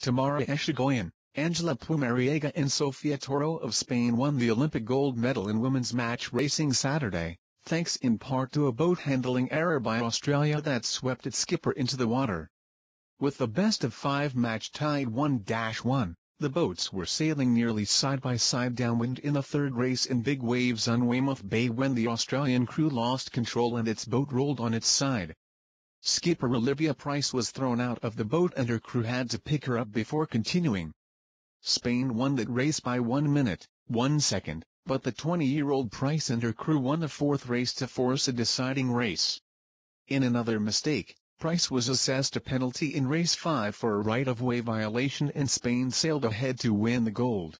Tamara Echegóin, Angela Pumariega and Sofia Toro of Spain won the Olympic gold medal in women's match racing Saturday, thanks in part to a boat handling error by Australia that swept its skipper into the water. With the best-of-5 match tied 1-1, the boats were sailing nearly side-by-side downwind in the third race in big waves on Weymouth Bay when the Australian crew lost control and its boat rolled on its side. Skipper Olivia Price was thrown out of the boat and her crew had to pick her up before continuing. Spain won that race by 1 minute, 1 second, but the 20-year-old Price and her crew won the fourth race to force a deciding race. In another mistake, Price was assessed a penalty in race 5 for a right-of-way violation and Spain sailed ahead to win the gold.